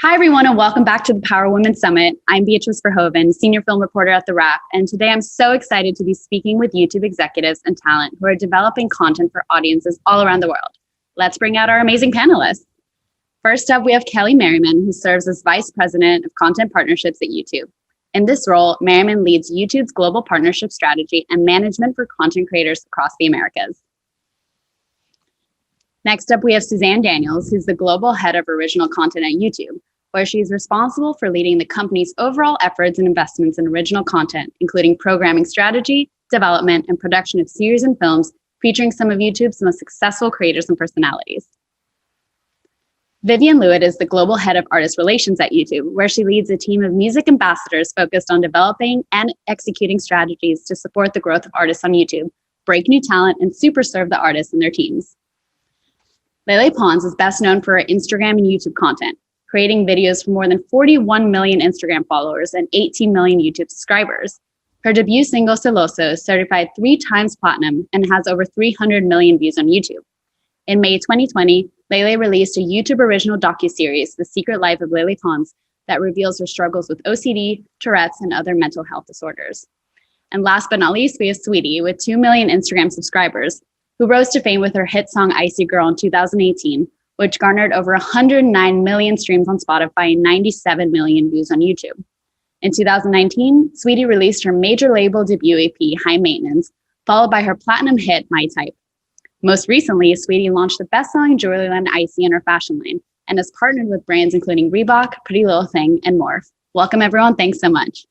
Hi, everyone, and welcome back to the Power Women Summit. I'm Beatrice Verhoeven, senior film reporter at TheWrap, and today I'm so excited to be speaking with YouTube executives and talent who are developing content for audiences all around the world. Let's bring out our amazing panelists. First up, we have Kelly Merriman, who serves as Vice President of Content Partnerships at YouTube. In this role, Merriman leads YouTube's global partnership strategy and management for content creators across the Americas. Next up, we have Suzanne Daniels, who's the global head of original content at YouTube, where she's responsible for leading the company's overall efforts and investments in original content, including programming strategy, development, and production of series and films featuring some of YouTube's most successful creators and personalities. Vivian Lewitt is the global head of artist relations at YouTube, where she leads a team of music ambassadors focused on developing and executing strategies to support the growth of artists on YouTube, break new talent, and super serve the artists and their teams. Lele Pons is best known for her Instagram and YouTube content, creating videos for more than 41 million Instagram followers and 18 million YouTube subscribers. Her debut single, Celoso, is certified 3 times platinum and has over 300 million views on YouTube. In May 2020, Lele released a YouTube original docuseries, The Secret Life of Lele Pons, that reveals her struggles with OCD, Tourette's, and other mental health disorders. And last but not least, we have Sweetie, with 2 million Instagram subscribers, who rose to fame with her hit song Icy Girl in 2018, which garnered over 109 million streams on Spotify and 97 million views on YouTube. In 2019, Sweetie released her major label debut EP, High Maintenance, followed by her platinum hit, My Type. Most recently, Sweetie launched the best-selling jewelry line Icy in her fashion line and has partnered with brands including Reebok, Pretty Little Thing, and more. Welcome, everyone. Thanks so much.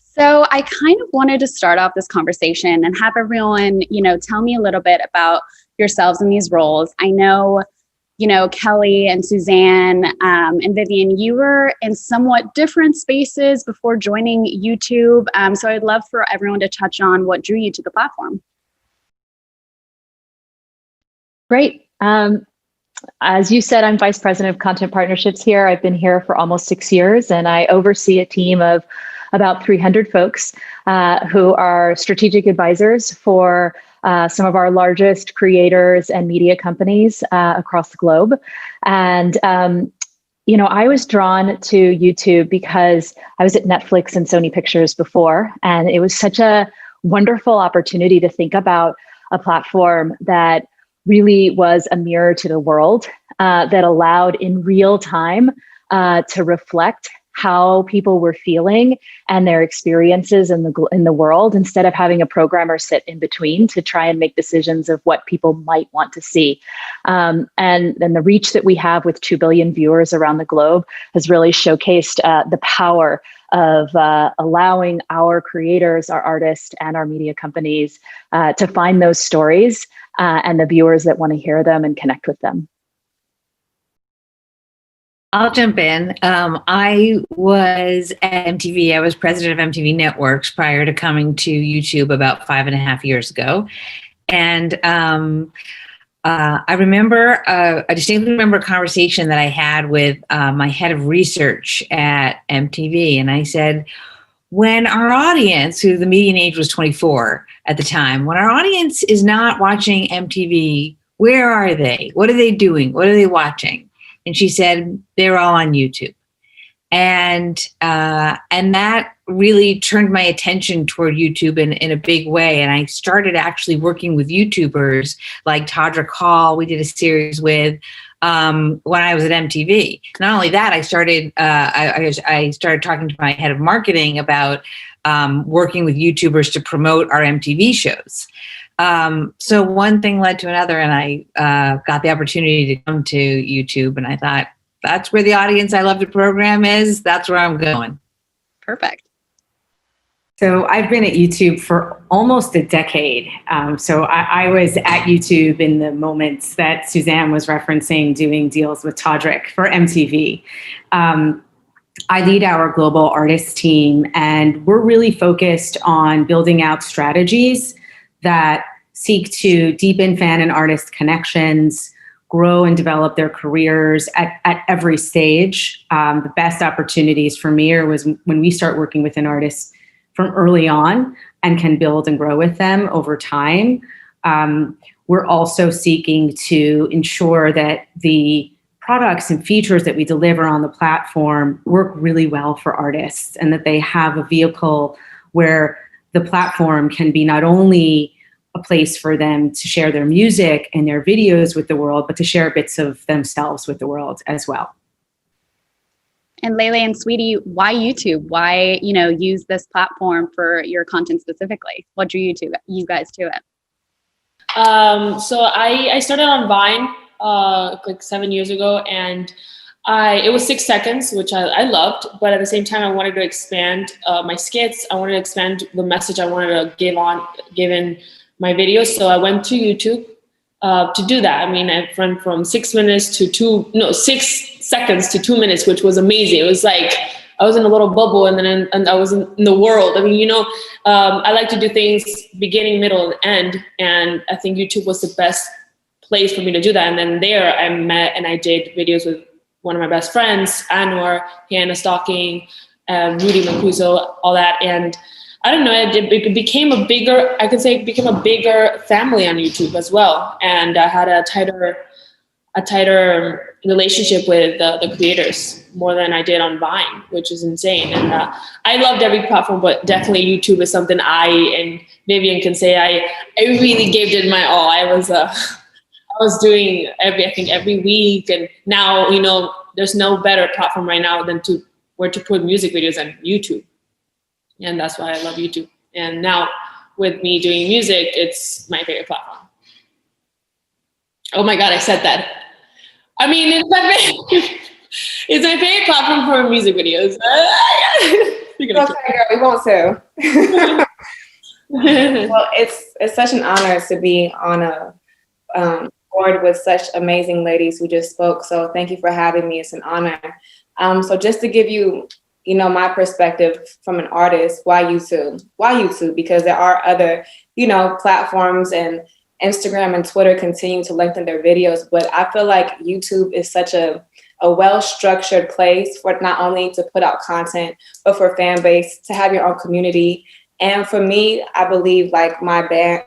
So I kind of wanted to start off this conversation and have everyone, tell me a little bit about yourselves in these roles. I know, Kelly and Suzanne and Vivian, you were in somewhat different spaces before joining YouTube. So I'd love for everyone to touch on what drew you to the platform. Great. As you said, I'm Vice President of Content Partnerships here. I've been here for almost 6 years, and I oversee a team of about 300 folks who are strategic advisors for some of our largest creators and media companies across the globe. And, I was drawn to YouTube because I was at Netflix and Sony Pictures before, and it was such a wonderful opportunity to think about a platform that really was a mirror to the world, that allowed in real time to reflect how people were feeling and their experiences in the world, instead of having a programmer sit in between to try and make decisions of what people might want to see. And then the reach that we have with 2 billion viewers around the globe has really showcased the power of allowing our creators, our artists, and our media companies to find those stories and the viewers that want to hear them and connect with them. I'll jump in. I was at MTV. I was president of MTV Networks prior to coming to YouTube about 5.5 years ago. And I distinctly remember a conversation that I had with my head of research at MTV. And I said, when our audience, who the median age was 24 at the time, when our audience is not watching MTV, where are they? What are they doing? What are they watching? And she said, they're all on YouTube. And that really turned my attention toward YouTube in a big way. And I started actually working with YouTubers like Todrick Hall, we did a series with when I was at MTV. Not only that, I started talking to my head of marketing about working with YouTubers to promote our MTV shows. So one thing led to another, and I got the opportunity to come to YouTube, and I thought, that's where the audience I love to program is. That's where I'm going. Perfect. So I've been at YouTube for almost a decade. So I was at YouTube in the moments that Suzanne was referencing, doing deals with Todrick for MTV. I lead our global artist team, and we're really focused on building out strategies that seek to deepen fan and artist connections, grow and develop their careers at every stage. The best opportunities for me was when we start working with an artist from early on and can build and grow with them over time. We're also seeking to ensure that the products and features that we deliver on the platform work really well for artists, and that they have a vehicle where the platform can be not only a place for them to share their music and their videos with the world, but to share bits of themselves with the world as well. And Lele and Sweetie, why YouTube? Why, use this platform for your content specifically? What drew you guys to it? So I started on Vine like 7 years ago, and it was 6 seconds, which I loved, but at the same time I wanted to expand my skits. I wanted to expand the message I wanted to give in my videos. So I went to YouTube to do that. I mean, I went from 6 seconds to 2 minutes, which was amazing. It was like I was in a little bubble, and I was in the world. I mean, I like to do things beginning, middle, and end, and I think YouTube was the best place for me to do that. And then there I met and I did videos with one of my best friends, Anwar, Hannah Stocking, Rudy Mancuso, all that. And I don't know, it became a bigger family on YouTube as well. And I had a tighter relationship with the creators more than I did on Vine, which is insane. And I loved every platform, but definitely YouTube is something I and Vivian can say I really gave it my all. I was doing every week, and now there's no better platform right now than where to put music videos on YouTube, and that's why I love YouTube. And now with me doing music, it's my favorite platform. Oh my God, I said that. I mean, it's my favorite platform for music videos. Okay, girl, we won't too. Well, it's such an honor to be on a board with such amazing ladies who just spoke. So thank you for having me. It's an honor. So just to give you, my perspective from an artist, why YouTube? Why YouTube? Because there are other, platforms, and Instagram and Twitter continue to lengthen their videos. But I feel like YouTube is such a well-structured place for not only to put out content, but for fan base, to have your own community. And for me, I believe like my brand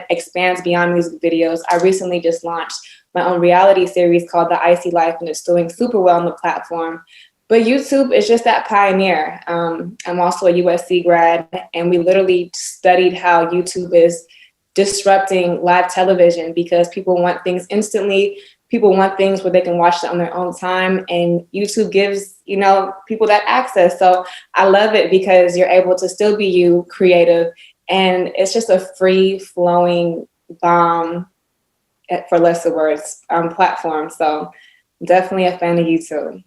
expands beyond music videos. I recently just launched my own reality series called The Icy Life, and it's doing super well on the platform. But YouTube is just that pioneer. I'm also a USC grad, and we literally studied how YouTube is disrupting live television, because people want things instantly. People want things where they can watch it on their own time, and YouTube gives, people that access. So I love it because you're able to still be you, creative, and it's just a free flowing bomb, for less of words, platform. So definitely a fan of YouTube.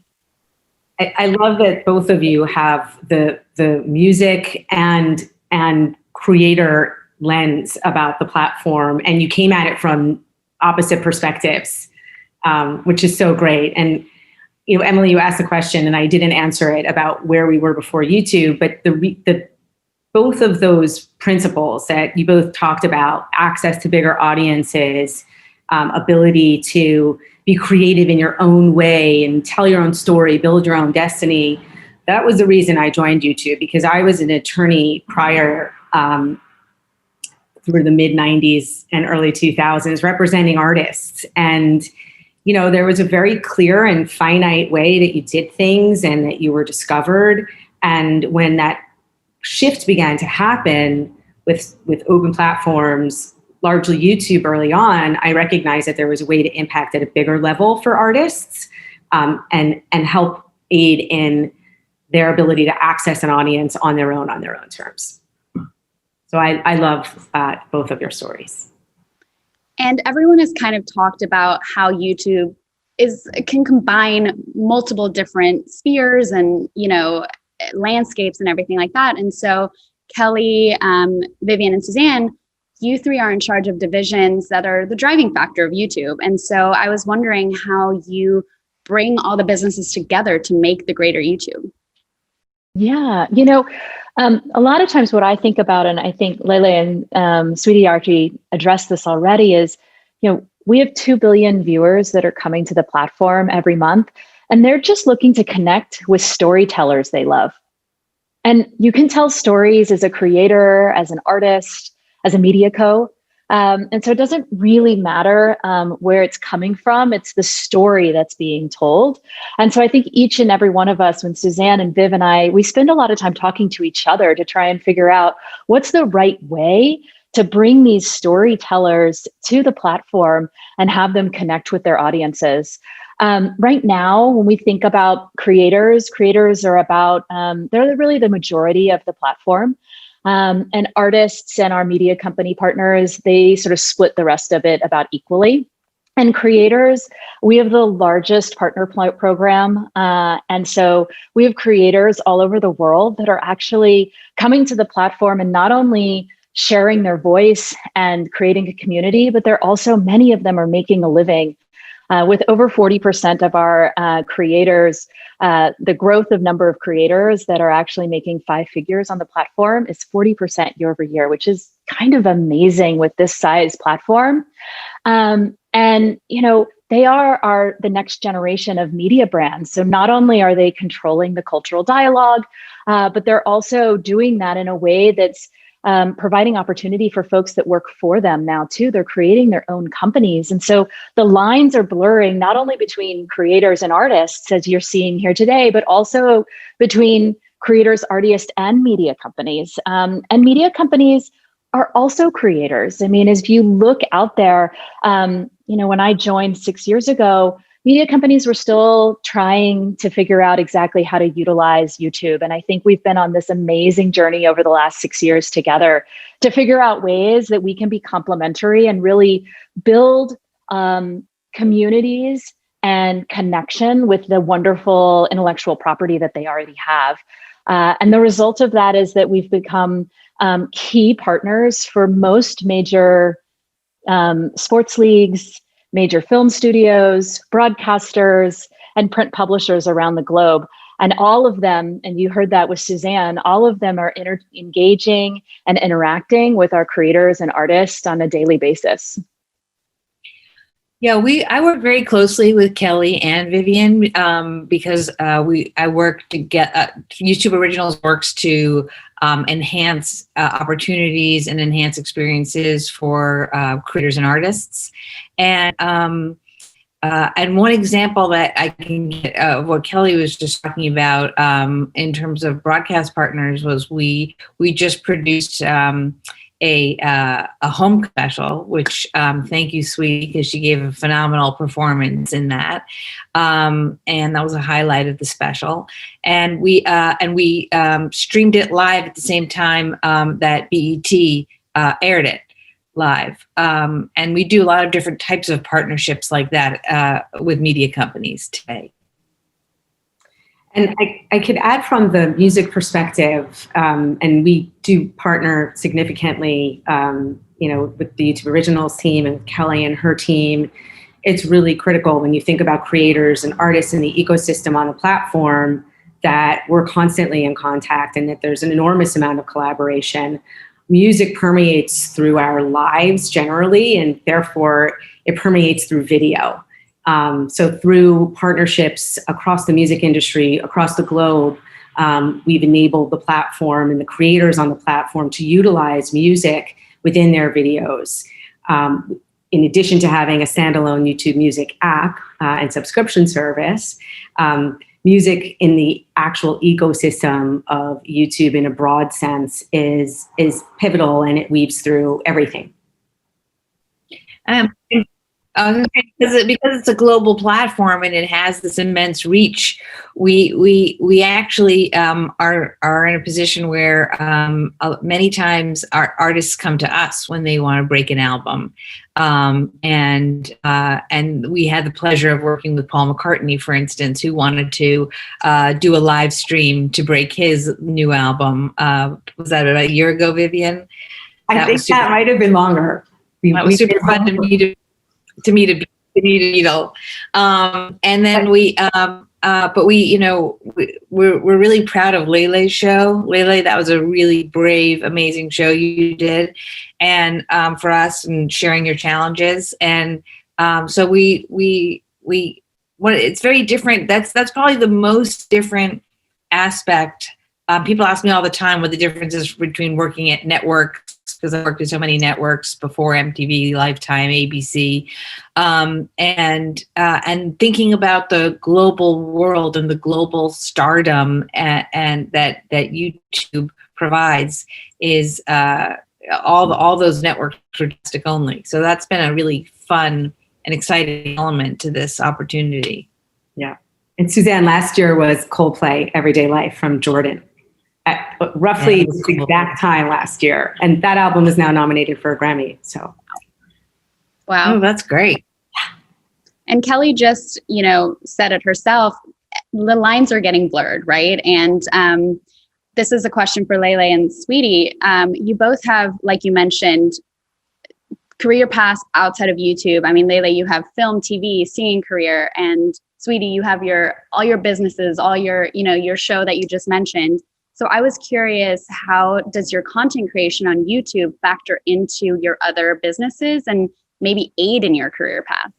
I love that both of you have the music and creator lens about the platform, and you came at it from opposite perspectives, which is so great. And Emily, you asked a question, and I didn't answer it about where we were before YouTube, but the both of those principles that you both talked about, access to bigger audiences, ability to be creative in your own way and tell your own story, build your own destiny. That was the reason I joined YouTube, because I was an attorney prior through the mid 90s and early 2000s representing artists. And, there was a very clear and finite way that you did things and that you were discovered. And when that shift began to happen with open platforms, largely YouTube early on, I recognized that there was a way to impact at a bigger level for artists, and help aid in their ability to access an audience on their own terms. So I love both of your stories. And everyone has kind of talked about how YouTube can combine multiple different spheres and, landscapes and everything like that. And so Kelly, Vivian, and Suzanne, you three are in charge of divisions that are the driving factor of YouTube. And so I was wondering how you bring all the businesses together to make the greater YouTube. Yeah, a lot of times what I think about, and I think Lele and Sweetie Archie addressed this already, is, we have 2 billion viewers that are coming to the platform every month, and they're just looking to connect with storytellers they love. And you can tell stories as a creator, as an artist, as a media co, And so it doesn't really matter where it's coming from. It's the story that's being told. And so I think each and every one of us, when Suzanne and Viv and I, we spend a lot of time talking to each other to try and figure out what's the right way to bring these storytellers to the platform and have them connect with their audiences. Right now, when we think about creators are about, they're really the majority of the platform. And artists and our media company partners, they sort of split the rest of it about equally. And creators, we have the largest partner program. And so we have creators all over the world that are actually coming to the platform and not only sharing their voice and creating a community, but they're also, many of them are making a living. With over 40% of our creators, the growth of number of creators that are actually making 5 figures on the platform is 40% year over year, which is kind of amazing with this size platform. And, you know, they are the next generation of media brands. So not only are they controlling the cultural dialogue, but they're also doing that in a way that's providing opportunity for folks that work for them now too. They're creating their own companies. And so the lines are blurring not only between creators and artists, as you're seeing here today, but also between creators, artists, and media companies. And media companies are also creators. I mean, as you look out there, you know, when I joined 6 years ago, media companies were still trying to figure out exactly how to utilize YouTube. And I think we've been on this amazing journey over the last 6 years together to figure out ways that we can be complementary and really build communities and connection with the wonderful intellectual property that they already have. And the result of that is that we've become key partners for most major sports leagues, major film studios, broadcasters, and print publishers around the globe. And all of them, and you heard that with Suzanne, all of them are engaging and interacting with our creators and artists on a daily basis. Yeah, I work very closely with Kelly and Vivian because I work to get YouTube Originals works to enhance opportunities and enhance experiences for creators and artists. And one example that I can get of what Kelly was just talking about in terms of broadcast partners was we just produced a home special, which thank you, sweetie, because she gave a phenomenal performance in that, and that was a highlight of the special. And we streamed it live at the same time that BET aired it live. And we do a lot of different types of partnerships like that with media companies today. And I could add from the music perspective, and we do partner significantly, you know, with the YouTube Originals team and Kelly and her team. It's really critical when you think about creators and artists in the ecosystem on the platform that we're constantly in contact and that there's an enormous amount of collaboration. Music permeates through our lives generally, and therefore it permeates through video. So through partnerships across the music industry, across the globe, we've enabled the platform and the creators on the platform to utilize music within their videos. In addition to having a standalone YouTube Music app and subscription service, music in the actual ecosystem of YouTube in a broad sense is pivotal, and it weaves through everything. Because it's a global platform and it has this immense reach, we actually are in a position where many times our artists come to us when they want to break an album, and we had the pleasure of working with Paul McCartney, for instance, who wanted to do a live stream to break his new album. Was that about a year ago, Vivian? I think that might have been longer. That was super fun to meet a Beatle. And then but we, you know, we're really proud of Lele's show. Lele, that was a really brave, amazing show you did, and for us, and sharing your challenges. And so it's very different. That's probably the most different aspect. People ask me all the time what the difference is between working at networks because I worked at so many networks before MTV, Lifetime, ABC, and thinking about the global world and the global stardom and that YouTube provides is all those networks are domestic only. So that's been a really fun and exciting element to this opportunity. Yeah. And Suzanne, last year was Coldplay, Everyday Life from Jordan at roughly the exact time last year. And that album is now nominated for a Grammy. So. Wow. Oh, that's great. And Kelly just, said it herself, the lines are getting blurred, right? And this is a question for Lele and Sweetie. You both have, like you mentioned, career paths outside of YouTube. I mean, Lele, you have film, TV, singing career, and Sweetie, you have all your businesses, all your show that you just mentioned. So I was curious, how does your content creation on YouTube factor into your other businesses and maybe aid in your career path?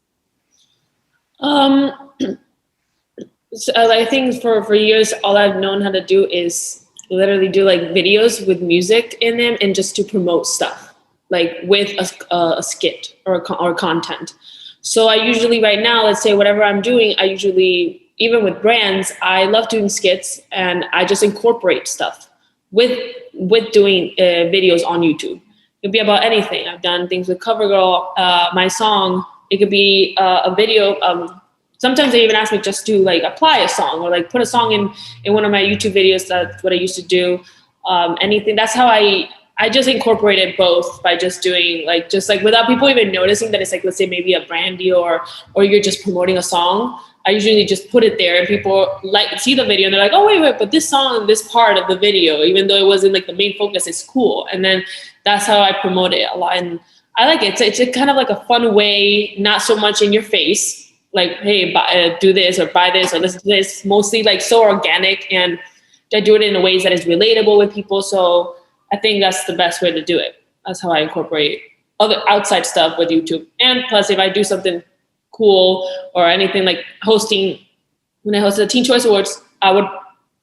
So I think for years, all I've known how to do is literally do like videos with music in them and just to promote stuff, like with a skit or content. So I usually right now, let's say whatever I'm doing, I usually, even with brands, I love doing skits and I just incorporate stuff with doing videos on YouTube. It could be about anything. I've done things with CoverGirl, my song. It could be a video. Sometimes they even ask me just to like apply a song or like put a song in one of my YouTube videos. That's what I used to do. Anything. That's how I just incorporated both by just doing just without people even noticing that it's like, let's say maybe a brand deal or you're just promoting a song. I usually just put it there and people see the video and they're like, oh, wait, but this song, this part of the video, even though it wasn't like the main focus, is cool. And then that's how I promote it a lot. And I like it. It's a kind of like a fun way, not so much in your face, like, hey, do this or buy this or listen to this, mostly like so organic. And I do it in a ways that is relatable with people. So I think that's the best way to do it. That's how I incorporate other outside stuff with YouTube. And plus, if I do something cool or anything like hosting, when I hosted the Teen Choice Awards, I would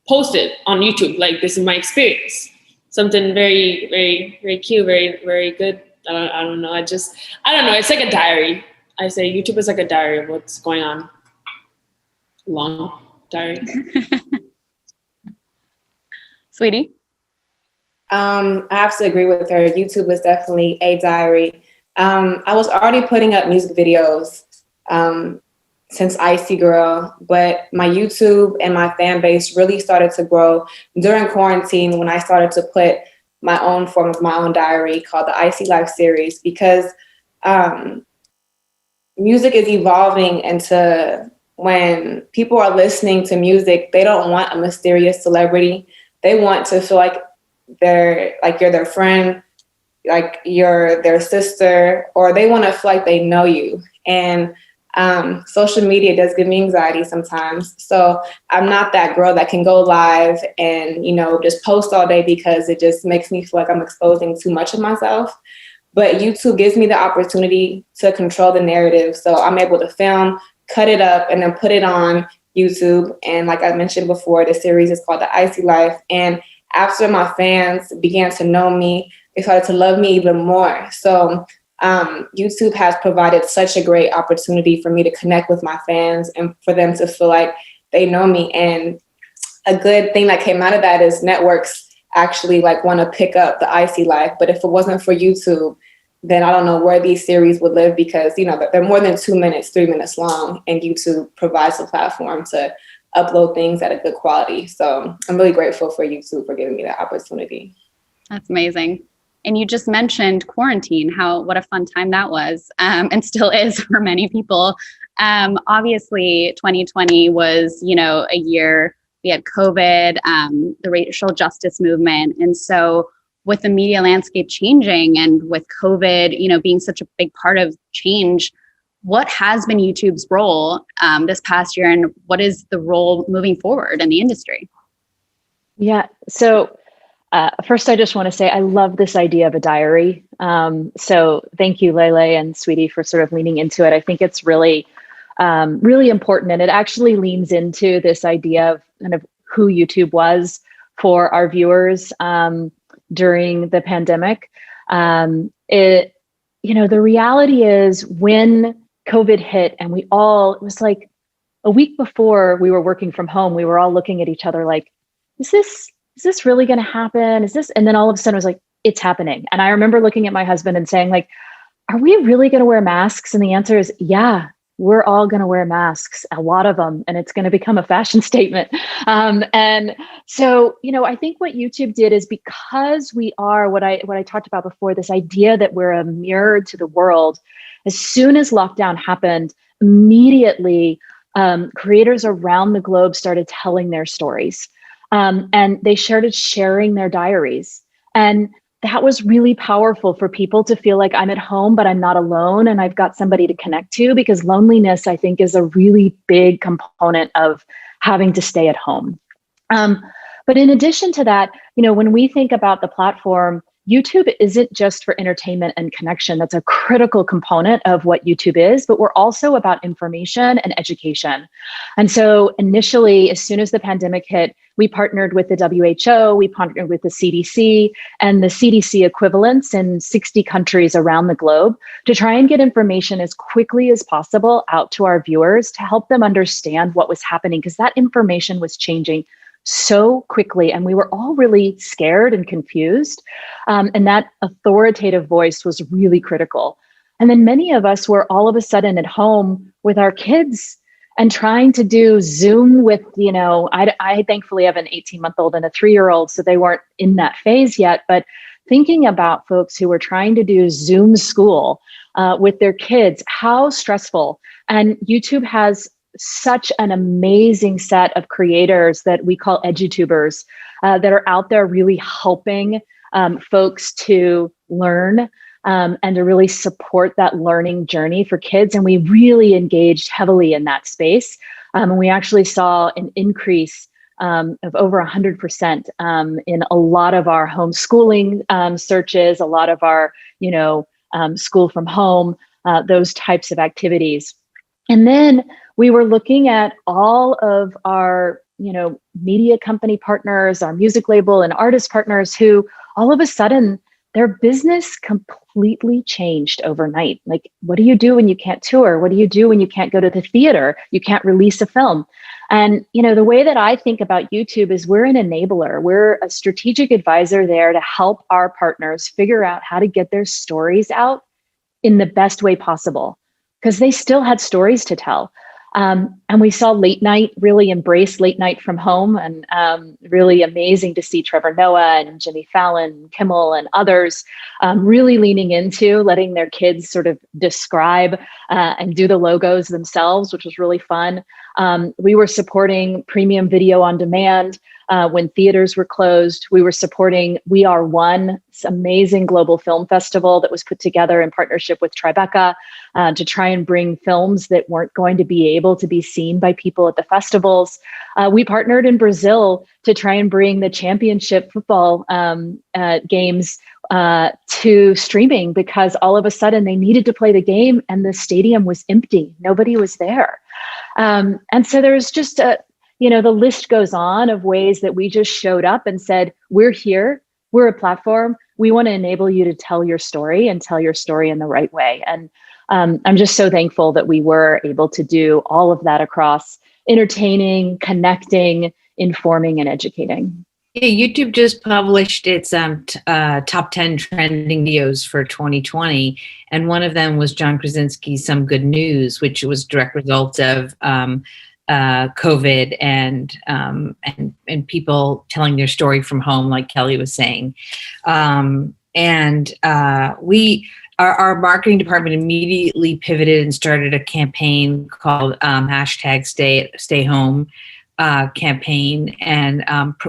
post it on YouTube. Like, this is my experience. Something very, very, very cute, very, very good. I don't know. I don't know. It's like a diary. I say YouTube is like a diary of what's going on. Long diary. Sweetie? I have to agree with her. YouTube is definitely a diary. I was already putting up music videos since Icy Girl, but my YouTube and my fan base really started to grow during quarantine when I started to put my own form of my own diary called the Icy Life series, because music is evolving into when people are listening to music, they don't want a mysterious celebrity. They want to feel like you're their friend, like you're their sister, or they want to feel like they know you. And social media does give me anxiety sometimes. So I'm not that girl that can go live and, just post all day because it just makes me feel like I'm exposing too much of myself. But YouTube gives me the opportunity to control the narrative. So I'm able to film, cut it up, and then put it on YouTube. And like I mentioned before, the series is called The Icy Life. And after my fans began to know me, they started to love me even more. So YouTube has provided such a great opportunity for me to connect with my fans and for them to feel like they know me. And a good thing that came out of that is networks actually want to pick up the Icy Life. But if it wasn't for YouTube, then I don't know where these series would live, because, they're more than 2 minutes, 3 minutes long, and YouTube provides a platform to upload things at a good quality. So I'm really grateful for YouTube for giving me that opportunity. That's amazing. And you just mentioned quarantine, what a fun time that was, and still is for many people. Obviously, 2020 was, a year we had COVID, the racial justice movement. And so with the media landscape changing and with COVID, being such a big part of change, what has been YouTube's role this past year, and what is the role moving forward in the industry? Yeah. So first, I just want to say I love this idea of a diary. So thank you, Lele and Sweetie, for sort of leaning into it. I think it's really, really important. And it actually leans into this idea of kind of who YouTube was for our viewers during the pandemic. The reality is when COVID hit and it was like a week before we were working from home, we were all looking at each other like, is this really going to happen? And then all of a sudden it was like, it's happening. And I remember looking at my husband and saying like, are we really going to wear masks? And the answer is, yeah, we're all going to wear masks, a lot of them, and it's going to become a fashion statement. And so, I think what YouTube did is, because we are what I talked about before, this idea that we're a mirror to the world. As soon as lockdown happened, immediately creators around the globe started telling their stories, and they started sharing their diaries. And that was really powerful for people to feel like I'm at home, but I'm not alone and I've got somebody to connect to, because loneliness, I think, is a really big component of having to stay at home. But in addition to that, when we think about the platform, YouTube isn't just for entertainment and connection. That's a critical component of what YouTube is, but we're also about information and education. And so initially, as soon as the pandemic hit, we partnered with the WHO, we partnered with the CDC and the CDC equivalents in 60 countries around the globe to try and get information as quickly as possible out to our viewers to help them understand what was happening, because that information was changing so quickly and we were all really scared and confused. And that authoritative voice was really critical. And then many of us were all of a sudden at home with our kids and trying to do Zoom with, I thankfully have an 18-month-old and a 3-year-old, so they weren't in that phase yet, but thinking about folks who were trying to do Zoom school with their kids, how stressful. And YouTube has such an amazing set of creators that we call edutubers that are out there really helping folks to learn and to really support that learning journey for kids. And we really engaged heavily in that space. And we actually saw an increase of over 100% in a lot of our homeschooling searches, a lot of our, school from home, those types of activities. And then we were looking at all of our, media company partners, our music label and artist partners who all of a sudden their business completely changed overnight. Like, what do you do when you can't tour? What do you do when you can't go to the theater? You can't release a film. And, the way that I think about YouTube is we're an enabler. We're a strategic advisor there to help our partners figure out how to get their stories out in the best way possible, because they still had stories to tell. And we saw late night really embrace late night from home, and really amazing to see Trevor Noah and Jimmy Fallon, Kimmel and others really leaning into letting their kids sort of describe and do the logos themselves, which was really fun. We were supporting premium video on demand when theaters were closed. We were supporting We Are One, this amazing global film festival that was put together in partnership with Tribeca to try and bring films that weren't going to be able to be seen by people at the festivals. We partnered in Brazil to try and bring the championship football games to streaming, because all of a sudden they needed to play the game and the stadium was empty. Nobody was there. And so there's just the list goes on of ways that we just showed up and said, we're here, we're a platform. We want to enable you to tell your story and tell your story in the right way. And I'm just so thankful that we were able to do all of that across entertaining, connecting, informing, and educating. Yeah, YouTube just published its top 10 trending videos for 2020. And one of them was John Krasinski's Some Good News, which was a direct result of COVID and people telling their story from home, like Kelly was saying. Our marketing department immediately pivoted and started a campaign called hashtag Stay Home campaign, and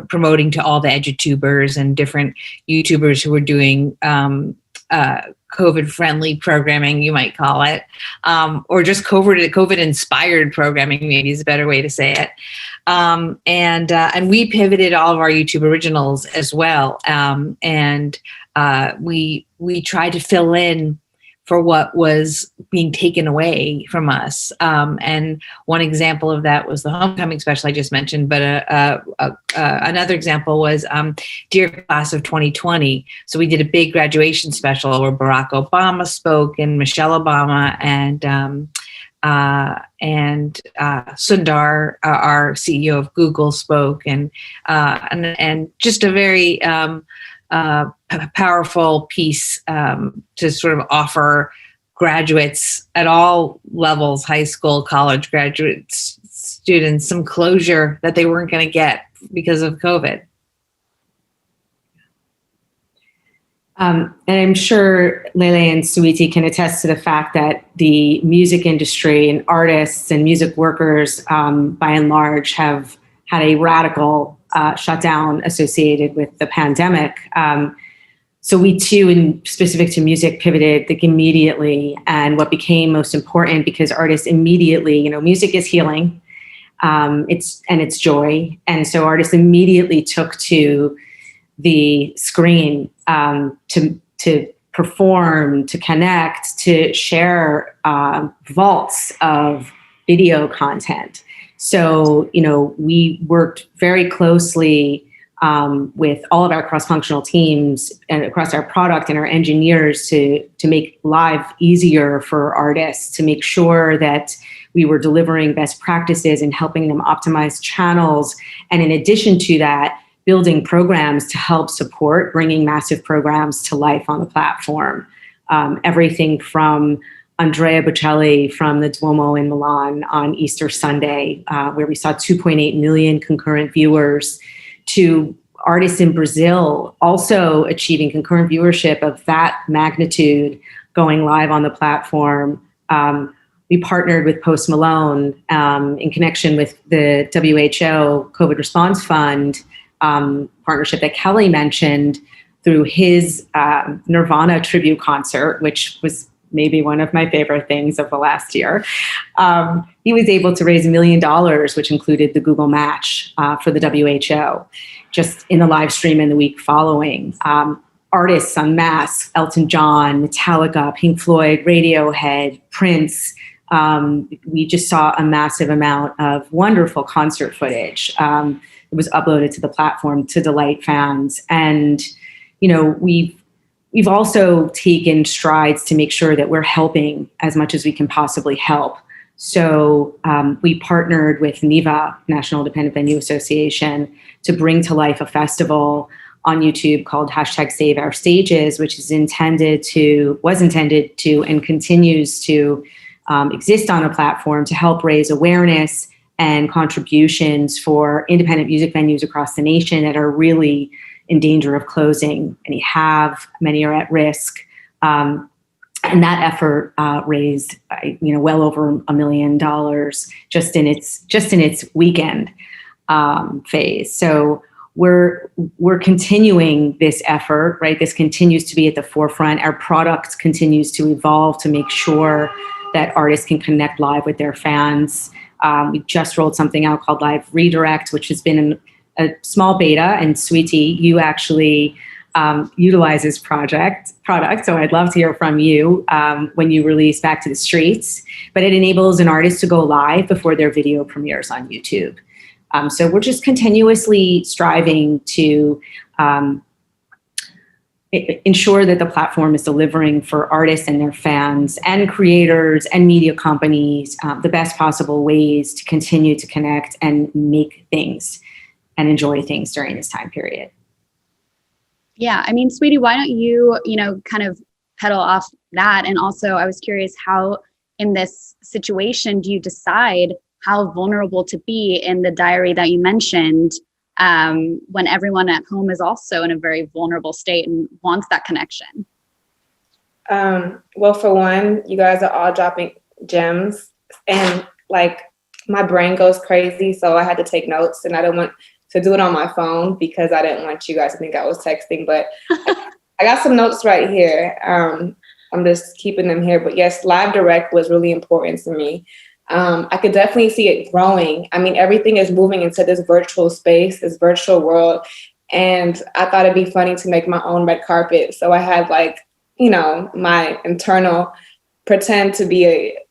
promoting to all the edutubers and different YouTubers who were doing COVID-friendly programming, you might call it, or just COVID-inspired programming, maybe is a better way to say it. And we pivoted all of our YouTube originals as well, and we tried to fill in for what was being taken away from us. And one example of that was the homecoming special I just mentioned, but another example was Dear Class of 2020. So we did a big graduation special where Barack Obama spoke and Michelle Obama and Sundar, our CEO of Google, spoke, and just a very powerful piece to sort of offer graduates at all levels, high school, college, graduate students, some closure that they weren't going to get because of COVID. And I'm sure Lele and Suiti can attest to the fact that the music industry and artists and music workers, by and large, have had a radical shutdown associated with the pandemic. So we too, in specific to music, pivoted immediately. And what became most important, because artists immediately, music is healing, it's joy, and so artists immediately took to the screen to perform, to connect, to share vaults of video content. So, we worked very closely with all of our cross-functional teams and across our product and our engineers to make live easier for artists, to make sure that we were delivering best practices and helping them optimize channels. And in addition to that, building programs to help support bringing massive programs to life on the platform. Everything from Andrea Bocelli from the Duomo in Milan on Easter Sunday, where we saw 2.8 million concurrent viewers, to artists in Brazil also achieving concurrent viewership of that magnitude going live on the platform. We partnered with Post Malone in connection with the WHO COVID Response Fund partnership that Kelly mentioned through his Nirvana tribute concert, which was maybe one of my favorite things of the last year. He was able to raise $1 million, which included the Google Match for the WHO, just in the live stream in the week following. Artists en masse, Elton John, Metallica, Pink Floyd, Radiohead, Prince. We just saw a massive amount of wonderful concert footage. It was uploaded to the platform to delight fans. And, we've also taken strides to make sure that we're helping as much as we can possibly help. So we partnered with NIVA, National Independent Venue Association, to bring to life a festival on YouTube called #SaveOurStages, which was intended to and continues to exist on a platform to help raise awareness and contributions for independent music venues across the nation that are really in danger of closing. Many are at risk. And that effort raised, well over $1 million just in its weekend phase. So we're continuing this effort, right? This continues to be at the forefront. Our product continues to evolve to make sure that artists can connect live with their fans. We just rolled something out called Live Redirect, which has been a small beta, and Suiti, you actually utilize this product. So I'd love to hear from you when you release Back to the Streets. But it enables an artist to go live before their video premieres on YouTube. So we're just continuously striving to ensure that the platform is delivering for artists and their fans and creators and media companies the best possible ways to continue to connect and make things and enjoy things during this time period. Yeah, Suiti, why don't you, kind of pedal off that? And also, I was curious, how in this situation do you decide how vulnerable to be in the diary that you mentioned, when everyone at home is also in a very vulnerable state and wants that connection? Well, for one, you guys are all dropping gems, and my brain goes crazy, so I had to take notes, and I didn't want to do it on my phone because I didn't want you guys to think I was texting, but I got some notes right here. I'm just keeping them here, but yes, Live Direct was really important to me. I could definitely see it growing. Everything is moving into this virtual space, this virtual world. And I thought it'd be funny to make my own red carpet. So I had you know, my internal pretend to be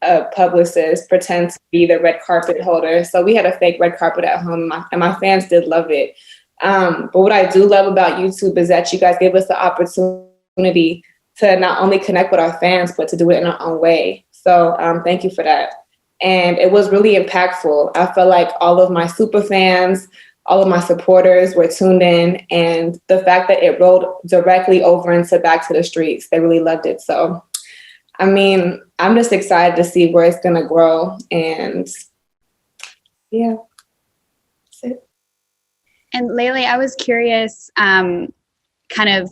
a publicist, pretend to be the red carpet holder. So we had a fake red carpet at home, and my fans did love it. But what I do love about YouTube is that you guys gave us the opportunity to not only connect with our fans, but to do it in our own way. So thank you for that. And it was really impactful. I felt like all of my super fans, all of my supporters were tuned in, and the fact that it rolled directly over into Back to the Streets, they really loved it. So, I mean, I'm just excited to see where it's gonna grow, and yeah, that's it. And Lele, I was curious, kind of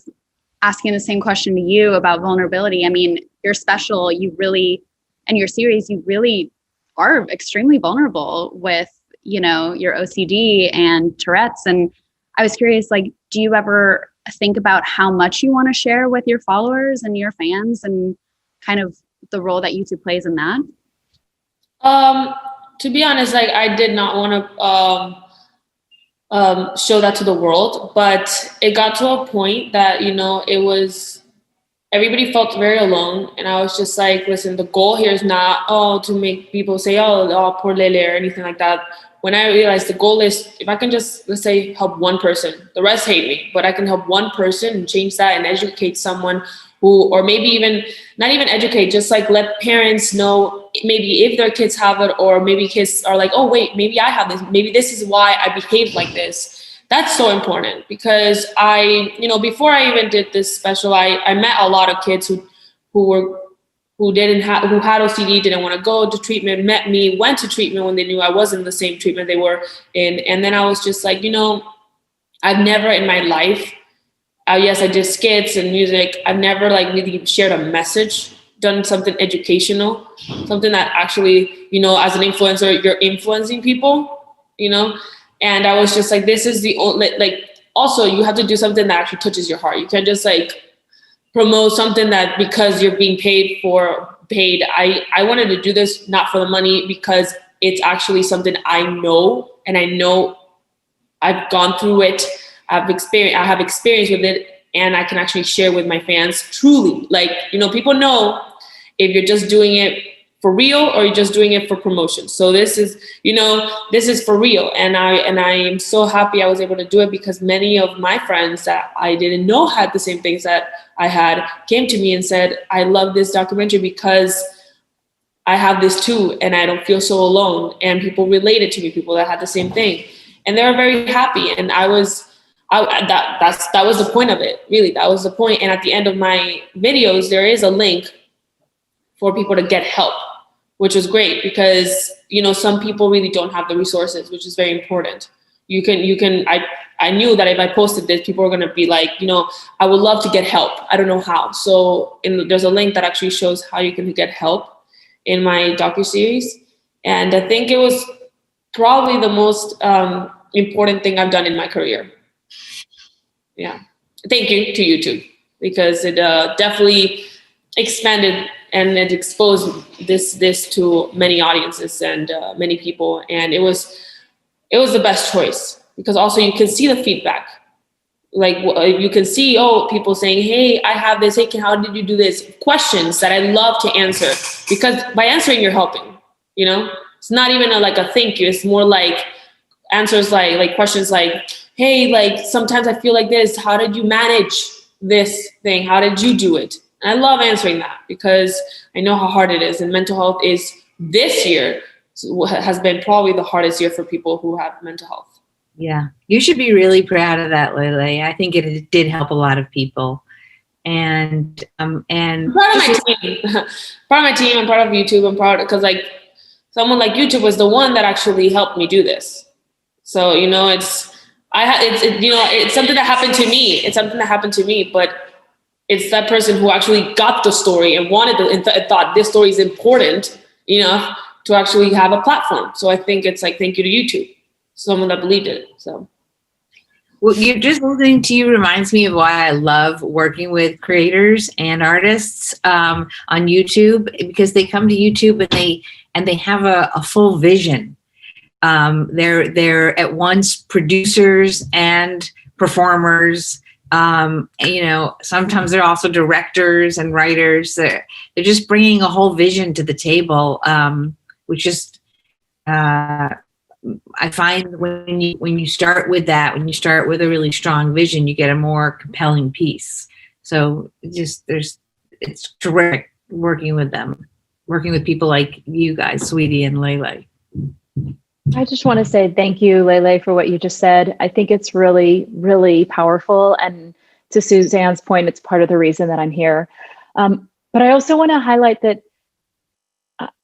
asking the same question to you about vulnerability. I mean, your special, you really, and your series, you really are extremely vulnerable with, you know, your OCD and Tourette's. And I was curious, like, do you ever think about how much you want to share with your followers and your fans, and kind of the role that YouTube plays in that? To be honest, like, I did not want to show that to the world, but it got to a point that, you know, it was, everybody felt very alone. And I was just like, listen, the goal here is not, to make people say, oh, poor Lele or anything like that. When I realized the goal is, if I can just, let's say, help one person, the rest hate me, but I can help one person and change that and educate someone who, or maybe even, not even educate, just like let parents know maybe if their kids have it, or maybe kids are like, oh, wait, maybe I have this. Maybe this is why I behave like this. That's so important, because before I even did this special, I met a lot of kids who had OCD, didn't want to go to treatment, met me, went to treatment when they knew I wasn't in the same treatment they were in. And then I was just like, I've never in my life, yes, I did skits and music. I've never like really shared a message, done something educational, something that actually, as an influencer, you're influencing people, And I was just like, this is the only, also you have to do something that actually touches your heart. You can't just promote something that because you're being paid. I wanted to do this not for the money, because it's actually something I know, and I know I've gone through it. I have experience with it, and I can actually share with my fans truly. People know if you're just doing it for real or you're just doing it for promotion. So this is for real. And I am so happy I was able to do it, because many of my friends that I didn't know had the same things that I had came to me and said, I love this documentary because I have this too, and I don't feel so alone. And people related to me, people that had the same thing, and they were very happy. And that was the point of it. Really, that was the point. And at the end of my videos, there is a link for people to get help, which was great, because some people really don't have the resources, which is very important. I knew that if I posted this, people were going to be like, I would love to get help. I don't know how. So there's a link that actually shows how you can get help in my docuseries. And I think it was probably the most important thing I've done in my career. Yeah. Thank you to YouTube, because it definitely expanded and it exposed this to many audiences and many people. And it was the best choice, because also you can see the feedback. You can see, people saying, hey, I have this. Hey, how did you do this? Questions that I love to answer, because by answering, you're helping, It's not even a thank you. It's more like answers like questions like, hey, sometimes I feel like this. How did you manage this thing? How did you do it? And I love answering that, because I know how hard it is. And mental health is, this year has been probably the hardest year for people who have mental health. Yeah, you should be really proud of that, Lele. I think it did help a lot of people. And I'm proud of my team. Proud of my team. I'm proud of YouTube. I'm proud because someone like YouTube was the one that actually helped me do this. So it's something that happened to me. It's something that happened to me, but it's that person who actually got the story and wanted and thought this story is important enough to actually have a platform. So I think it's thank you to YouTube, someone that believed it. So. Well, you're just listening to you reminds me of why I love working with creators and artists on YouTube, because they come to YouTube and they have a full vision. They're at once producers and performers. Sometimes they're also directors and writers. They're just bringing a whole vision to the table, which just I find when you start with that, when you start with a really strong vision, you get a more compelling piece. So it's terrific working with them, working with people like you guys, Sweetie and Lele. I just want to say thank you, Lele, for what you just said. I think it's really, really powerful. And to Suzanne's point, it's part of the reason that I'm here. But I also want to highlight that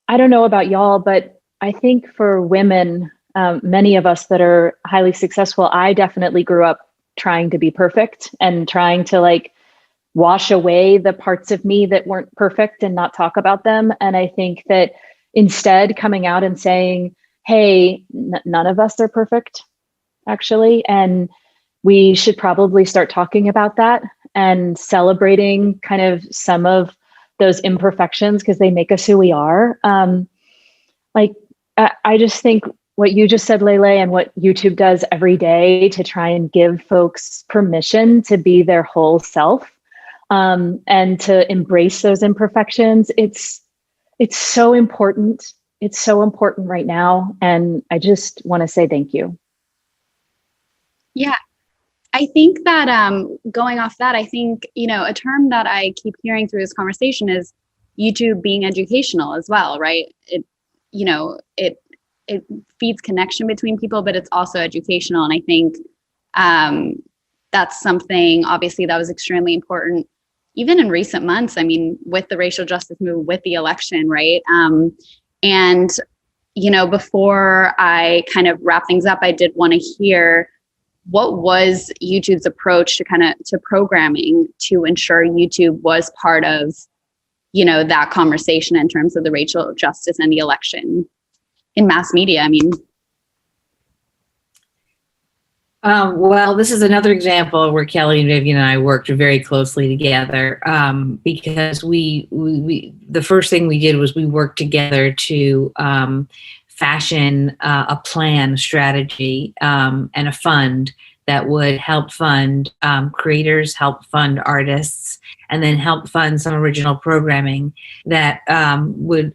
I don't know about y'all, but I think for women, many of us that are highly successful, I definitely grew up trying to be perfect and trying to wash away the parts of me that weren't perfect and not talk about them. And I think that instead coming out and saying, hey, none of us are perfect, actually. And we should probably start talking about that and celebrating kind of some of those imperfections because they make us who we are. I just think what you just said, Lele, and what YouTube does every day to try and give folks permission to be their whole self and to embrace those imperfections, it's so important. It's so important right now. And I just want to say thank you. Yeah, I think that going off that, I think, a term that I keep hearing through this conversation is YouTube being educational as well, right? It feeds connection between people, but it's also educational. And I think that's something, obviously, that was extremely important, even in recent months. I mean, with the racial justice movement, with the election, right? And, before I kind of wrap things up, I did want to hear what was YouTube's approach to programming to ensure YouTube was part of, that conversation in terms of the racial justice and the election in mass media. I mean, well, this is another example where Kelly and Vivian and I worked very closely together because we the first thing we did was we worked together to fashion a plan, a strategy, and a fund that would help fund creators, help fund artists, and then help fund some original programming that would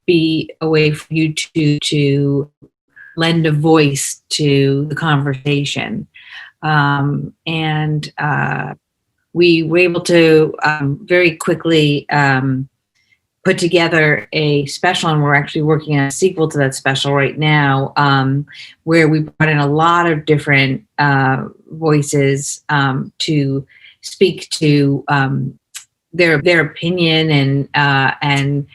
be a way for you to lend a voice to the conversation. And we were able to very quickly put together a special, and we're actually working on a sequel to that special right now, where we brought in a lot of different voices to speak to their opinion and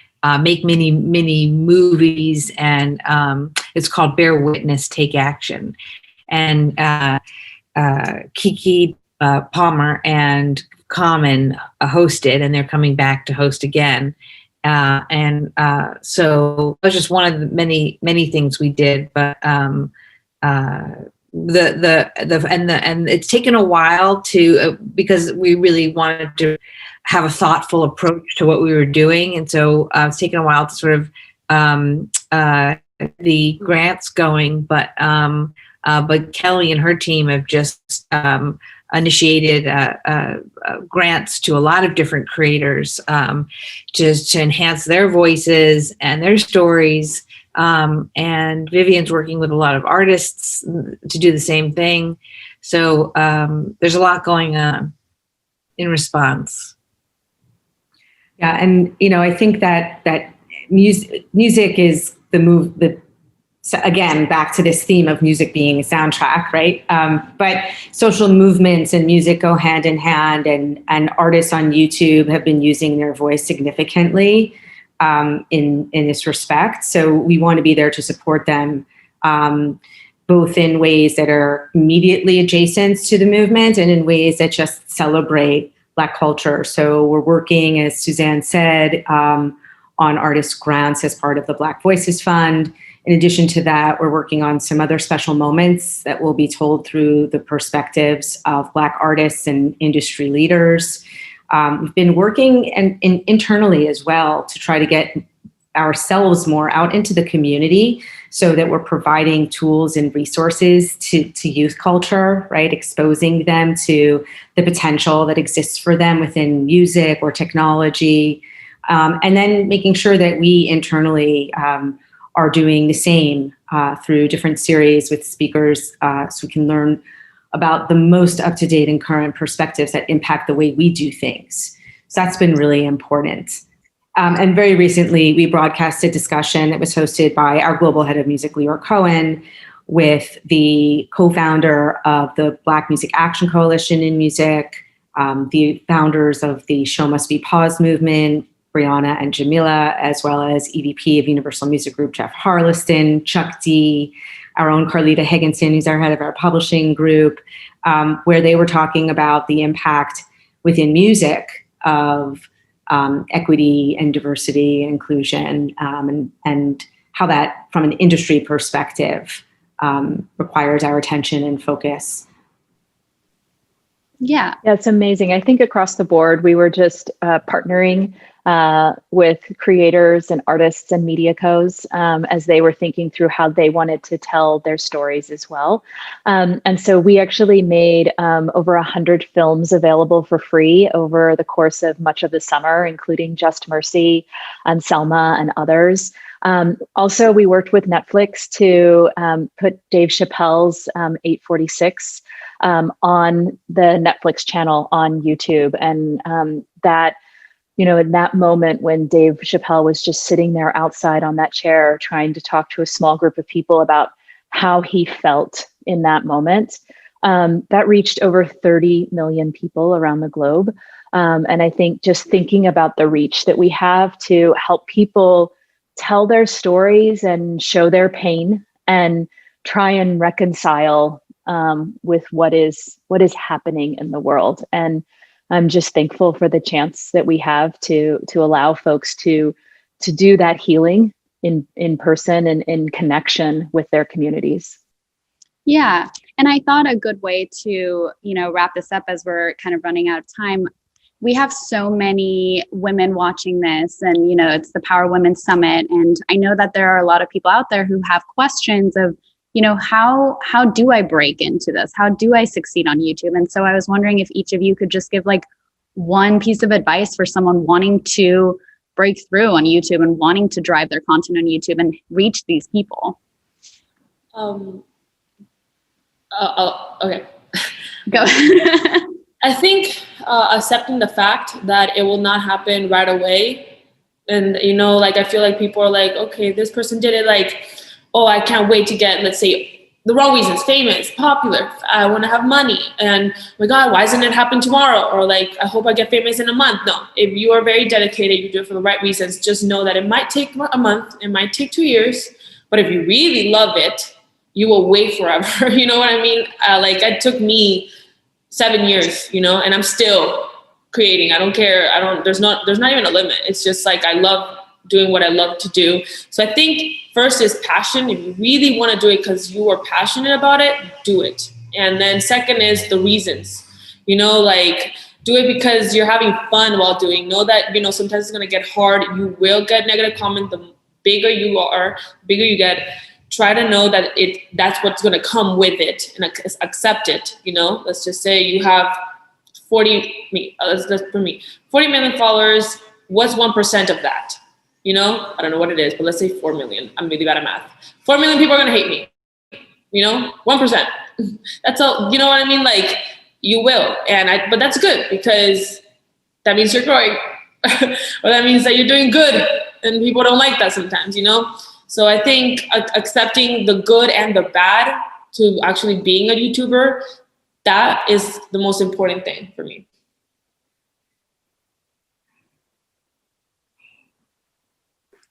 make mini movies, and it's called Bear Witness, Take Action. And Kiki Palmer and Common hosted, and they're coming back to host again. So it was just one of the many things we did, but and it's taken a while to because we really wanted to have a thoughtful approach to what we were doing, and so it's taken a while to sort of the grants going, but Kelly and her team have just initiated grants to a lot of different creators to enhance their voices and their stories. And Vivian's working with a lot of artists to do the same thing. So there's a lot going on in response. Yeah, and I think that music is so again, back to this theme of music being a soundtrack, right? But social movements and music go hand in hand, and artists on YouTube have been using their voice significantly in this respect. So we want to be there to support them, both in ways that are immediately adjacent to the movement and in ways that just celebrate Black culture. So we're working, as Suzanne said, on artist grants as part of the Black Voices Fund. In addition to that, we're working on some other special moments that will be told through the perspectives of Black artists and industry leaders. We've been working internally as well to try to get ourselves more out into the community so that we're providing tools and resources to youth culture, right? Exposing them to the potential that exists for them within music or technology. And then making sure that we internally are doing the same through different series with speakers so we can learn about the most up-to-date and current perspectives that impact the way we do things. So that's been really important. And very recently, we broadcast a discussion that was hosted by our global head of music, Leora Cohen, with the co-founder of the Black Music Action Coalition in Music, the founders of the Show Must Be Paused movement, Brianna and Jamila, as well as EVP of Universal Music Group, Jeff Harleston, Chuck D, our own Carlita Higginson, who's our head of our publishing group, where they were talking about the impact within music of equity and diversity and inclusion, and how that, from an industry perspective, requires our attention and focus. Yeah, it's amazing. I think across the board, we were just partnering with creators and artists and media cos as they were thinking through how they wanted to tell their stories as well. And so we actually made over 100 films available for free over the course of much of the summer, including Just Mercy and Selma and others. Also, we worked with Netflix to put Dave Chappelle's 846 on the Netflix channel on YouTube. And that, you know, in that moment when Dave Chappelle was just sitting there outside on that chair trying to talk to a small group of people about how he felt in that moment, that reached over 30 million people around the globe. And I think just thinking about the reach that we have to help people tell their stories and show their pain and try and reconcile with what is happening in the world. And I'm just thankful for the chance that we have to allow folks to do that healing in person and in connection with their communities. Yeah. And I thought a good way to, wrap this up as we're kind of running out of time. We have so many women watching this, and, it's the Power Women Summit. And I know that there are a lot of people out there who have questions of, how do I break into this? How do I succeed on YouTube? And so I was wondering if each of you could just give like one piece of advice for someone wanting to break through on YouTube and wanting to drive their content on YouTube and reach these people. Okay. Go. I think accepting the fact that it will not happen right away. And, I feel like people are like, okay, this person did it. Like, oh, I can't wait to get, let's say, the wrong reasons, famous, popular. I want to have money. And oh my God, why doesn't it happen tomorrow? Or like, I hope I get famous in a month. No, if you are very dedicated, you do it for the right reasons. Just know that it might take a month. It might take 2 years. But if you really love it, you will wait forever. You know what I mean? It took me 7 years, and I'm still creating. I don't care. There's not even a limit. It's just like, I love doing what I love to do. So I think first is passion. If you really want to do it because you are passionate about it, do it. And then second is the reasons, do it because you're having fun while doing. Know that, sometimes it's going to get hard. You will get negative comment. The bigger you are, the bigger you get. Try to know that that's what's going to come with it and accept it. Let's just say you have 40 million followers. What's 1% of that? I don't know what it is, but let's say 4 million. I'm really bad at math. 4 million people are going to hate me. 1%. That's all. You know what I mean? Like, you will. But that's good because that means you're growing. Or that means that you're doing good. And people don't like that sometimes, So I think accepting the good and the bad to actually being a YouTuber, that is the most important thing for me.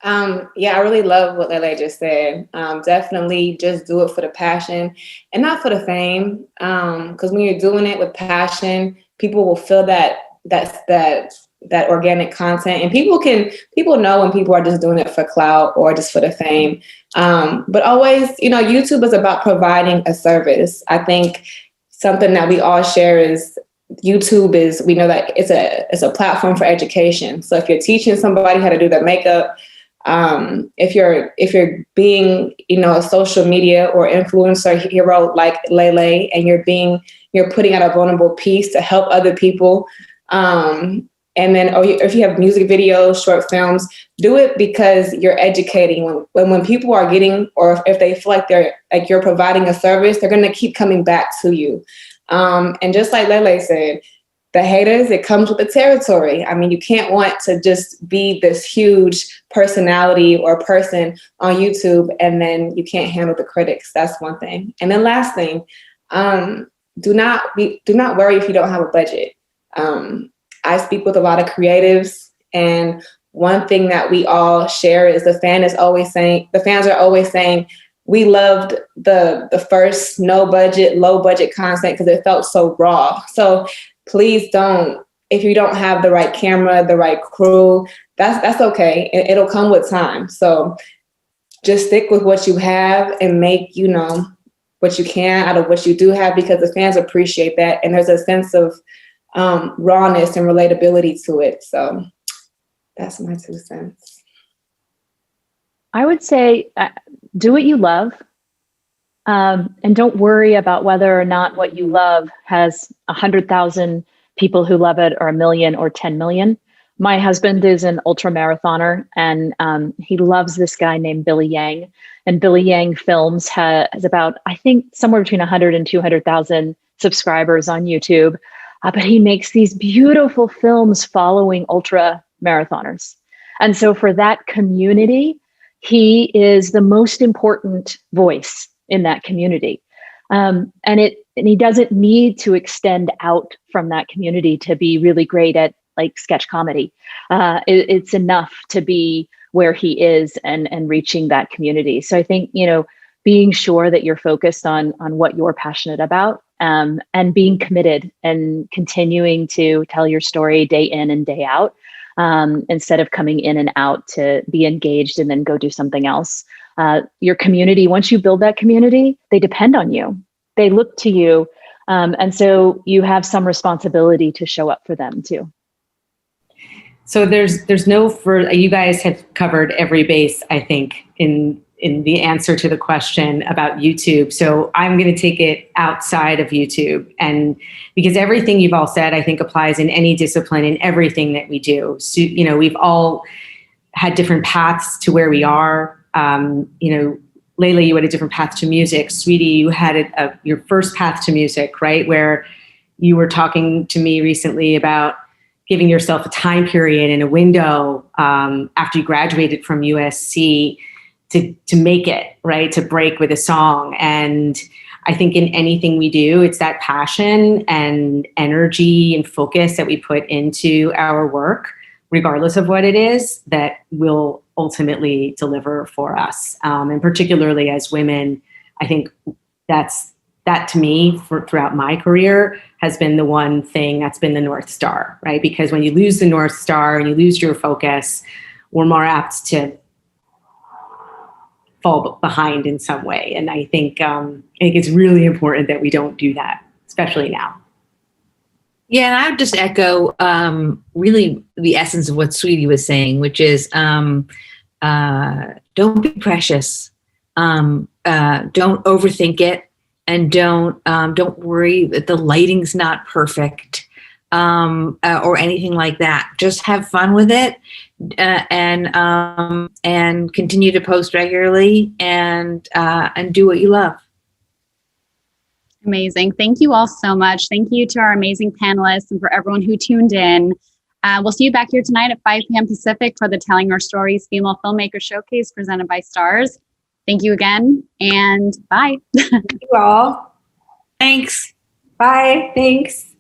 I really love what Lele just said. Definitely just do it for the passion and not for the fame. Because when you're doing it with passion, people will feel that organic content, and people know when people are just doing it for clout or just for the fame. But always, YouTube is about providing a service. I think something that we all share is YouTube is, we know that it's a platform for education. So if you're teaching somebody how to do their makeup, If you're being, a social media or influencer hero like Lele, and you're putting out a vulnerable piece to help other people, and then, or if you have music videos, short films, do it because you're educating. When people are getting, or if they feel like you're providing a service, they're going to keep coming back to you. And just like Lele said, the haters, it comes with the territory. I mean, you can't want to just be this huge personality or person on YouTube and then you can't handle the critics. That's one thing. And then last thing, do not worry if you don't have a budget. I speak with a lot of creatives, and one thing that we all share is the fans are always saying, we loved the first no budget, low budget content because it felt so raw. So please don't, if you don't have the right camera, the right crew, that's okay. It'll come with time. So just stick with what you have and make, what you can out of what you do have, because the fans appreciate that. And there's a sense of rawness and relatability to it. So that's my 2 cents. I would say do what you love, and don't worry about whether or not what you love has 100,000 people who love it, or 1 million or 10 million. My husband is an ultra marathoner, and he loves this guy named Billy Yang. And Billy Yang Films has about, I think, somewhere between 100 and 200,000 subscribers on YouTube. But he makes these beautiful films following ultra marathoners. And so for that community, he is the most important voice in that community. And he doesn't need to extend out from that community to be really great at like sketch comedy. It's enough to be where he is and reaching that community. So I think, being sure that you're focused on what you're passionate about, and being committed and continuing to tell your story day in and day out, instead of coming in and out to be engaged and then go do something else. Your community, once you build that community, they depend on you. They look to you. And so you have some responsibility to show up for them too. So there's no further, you guys have covered every base, I think, in the answer to the question about YouTube. So I'm going to take it outside of YouTube, and because everything you've all said, I think, applies in any discipline, in everything that we do. So, we've all had different paths to where we are. Layla, you had a different path to music. Sweetie, you had your first path to music, right? Where you were talking to me recently about giving yourself a time period and a window after you graduated from USC to make it, right? To break with a song. And I think in anything we do, it's that passion and energy and focus that we put into our work, regardless of what it is, that will ultimately deliver for us. And particularly as women, I think that to me, throughout my career, has been the one thing that's been the North Star, right? Because when you lose the North Star and you lose your focus, we're more apt to fall behind in some way. And I think it's really important that we don't do that, especially now. Yeah, and I would just echo really the essence of what Sweetie was saying, which is don't be precious. Don't overthink it, and don't worry that the lighting's not perfect or anything like that. Just have fun with it, and continue to post regularly, and do what you love. Amazing. Thank you all so much. Thank you to our amazing panelists and for everyone who tuned in. We'll see you back here tonight at 5 p.m. Pacific for the Telling Our Stories Female Filmmaker Showcase presented by Stars. Thank you again, and bye. Thank you all. Thanks. Bye. Thanks.